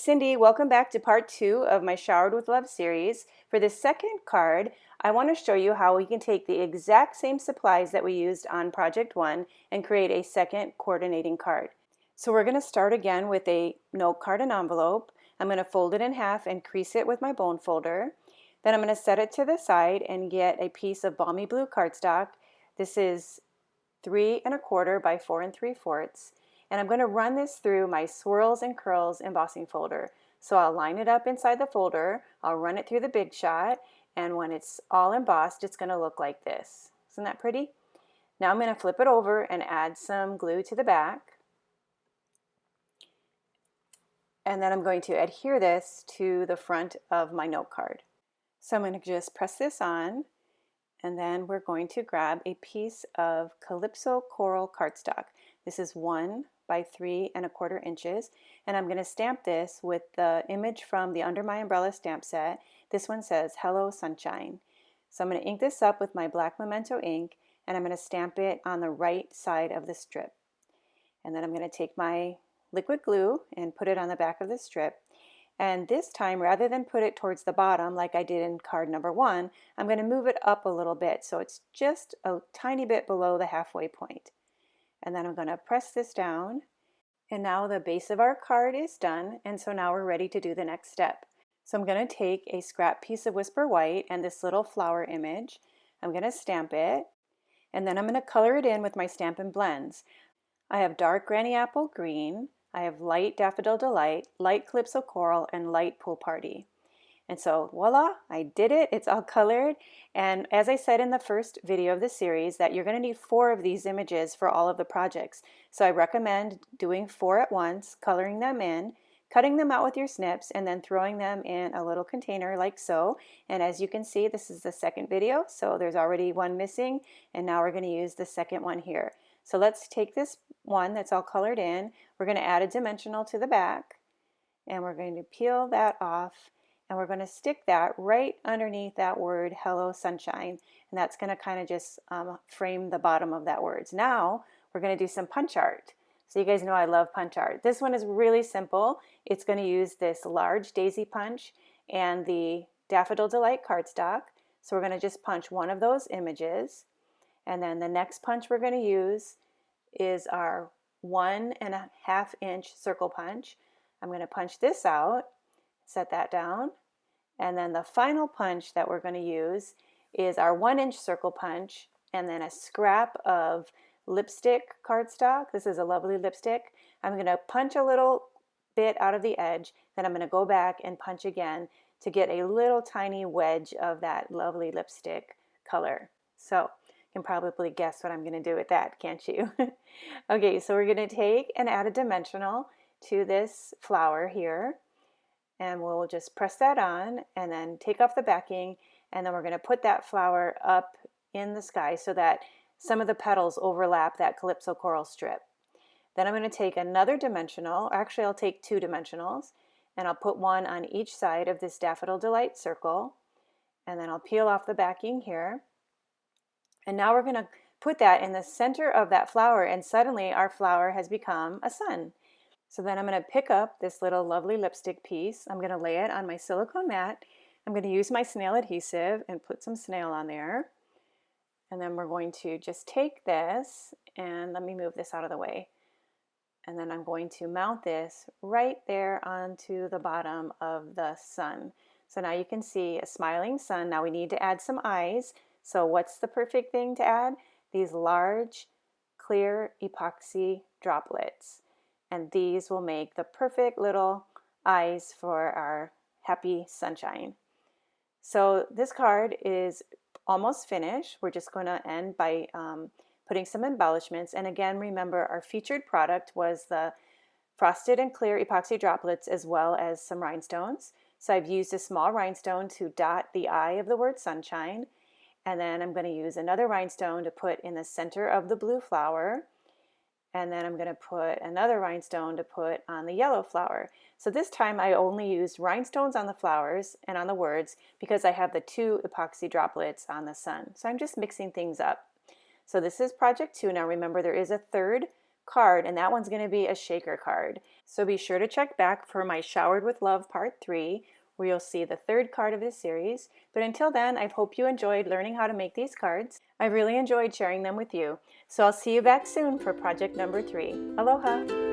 Cindy. Welcome back to part 2 of my Showered with Love series. For this second card, I want to show you how we can take the exact same supplies that we used on project 1 and create a second coordinating card. So we're going to start again with a note card and envelope. I'm going to fold it in half and crease it with my bone folder. Then I'm going to set it to the side and get a piece of balmy blue cardstock. This is 3 1/4 by 4 3/4. And I'm going to run this through my Swirls and Curls embossing folder. So I'll line it up inside the folder, I'll run it through the Big Shot, and when it's all embossed, it's going to look like this. Isn't that pretty? Now I'm going to flip it over and add some glue to the back. And then I'm going to adhere this to the front of my note card. So I'm going to just press this on, and then we're going to grab a piece of Calypso Coral cardstock. This is 1 by 3 1/4 inches, and I'm going to stamp this with the image from the Under My Umbrella stamp set. This one says Hello Sunshine. So I'm going to ink this up with my black memento ink, and I'm going to stamp it on the right side of the strip. And then I'm going to take my liquid glue and put it on the back of the strip. And this time, rather than put it towards the bottom like I did in card number 1, I'm going to move it up a little bit so it's just a tiny bit below the halfway point. And then I'm going to press this down, and now the base of our card is done, and so now we're ready to do the next step. So I'm going to take a scrap piece of Whisper White and this little flower image. I'm going to stamp it, and then I'm going to color it in with my Stampin' Blends. I have dark Granny Apple Green, I have light Daffodil Delight, light Calypso Coral, and light Pool Party. And so voila, I did it. It's all colored. And as I said in the first video of the series, that you're going to need 4 of these images for all of the projects. So I recommend doing 4 at once, coloring them in, cutting them out with your snips, and then throwing them in a little container like so. And as you can see, this is the second video, so there's already one missing, and now we're going to use the second one here. So let's take this one that's all colored in. We're going to add a dimensional to the back, and we're going to peel that off. And we're going to stick that right underneath that word Hello Sunshine, and that's going to kind of just frame the bottom of that word. Now we're going to do some punch art. So you guys know I love punch art. This one is really simple. It's going to use this large daisy punch and the Daffodil Delight cardstock. So we're going to just punch one of those images, and then the next punch we're going to use is our 1 1/2 inch circle punch. I'm going to punch this out, set that down, and then the final punch that we're going to use is our 1 inch circle punch, and then a scrap of lipstick cardstock. This is a lovely lipstick. I'm going to punch a little bit out of the edge, then I'm going to go back and punch again to get a little tiny wedge of that lovely lipstick color. So you can probably guess what I'm going to do with that, can't you? Okay, so we're going to take and add a dimensional to this flower here. And we'll just press that on and then take off the backing, and then we're going to put that flower up in the sky so that some of the petals overlap that Calypso Coral strip. Then I'm going to take another dimensional, actually I'll take 2 dimensionals, and I'll put one on each side of this Daffodil Delight circle, and then I'll peel off the backing here. And now we're going to put that in the center of that flower, and suddenly our flower has become a sun. So then I'm going to pick up this little lovely lipstick piece. I'm going to lay it on my silicone mat. I'm going to use my snail adhesive and put some snail on there. And then we're going to just take this, and let me move this out of the way. And then I'm going to mount this right there onto the bottom of the sun. So now you can see a smiling sun. Now we need to add some eyes. So what's the perfect thing to add? These large, clear epoxy droplets. And these will make the perfect little eyes for our happy sunshine. So this card is almost finished. We're just going to end by putting some embellishments. And again, remember our featured product was the frosted and clear epoxy droplets as well as some rhinestones. So I've used a small rhinestone to dot the eye of the word sunshine. And then I'm going to use another rhinestone to put in the center of the blue flower. And then I'm going to put another rhinestone to put on the yellow flower. So this time I only used rhinestones on the flowers and on the words because I have the 2 epoxy droplets on the sun. So I'm just mixing things up. So this is project 2. Now remember there is a third card, and that one's going to be a shaker card. So be sure to check back for my Showered with Love Part 3, where you'll see the third card of this series. But until then, I hope you enjoyed learning how to make these cards. I really enjoyed sharing them with you. So I'll see you back soon for project number 3. Aloha!